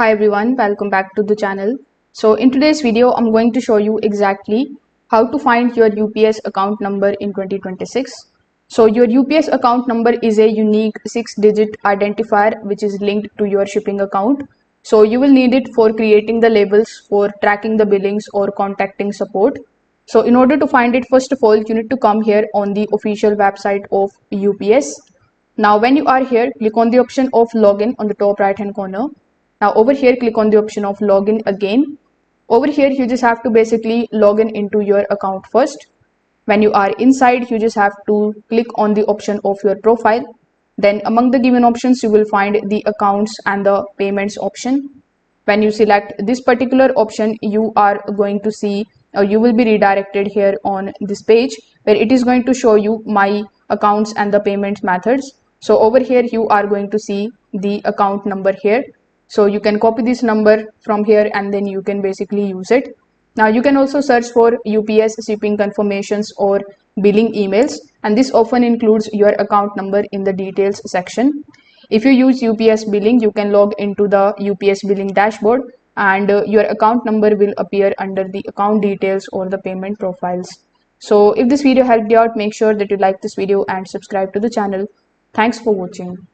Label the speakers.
Speaker 1: Hi everyone, welcome back to the channel. So in today's video, I'm going to show you exactly how to find your UPS account number in 2026. So your UPS account number is a unique 6-digit identifier which is linked to your shipping account. So you will need it for creating the labels, for tracking the billings or contacting support. So in order to find it, first of all, you need to come here on the official website of UPS. Now when you are here, click on the option of login on the top right hand corner. Now over here, click on the option of login again. Over here, you just have to basically log in into your account first. When you are inside, you just have to click on the option of your profile. Then among the given options, you will find the accounts and the payments option. When you select this particular option, you are going to see or you will be redirected here on this page where it is going to show you my accounts and the payment methods. So over here, you are going to see the account number here. So you can copy this number from here and then you can basically use it. Now you can also search for UPS shipping confirmations or billing emails, and this often includes your account number in the details section. If you use UPS billing, you can log into the UPS billing dashboard and your account number will appear under the account details or the payment profiles. So if this video helped you out, make sure that you like this video and subscribe to the channel. Thanks for watching.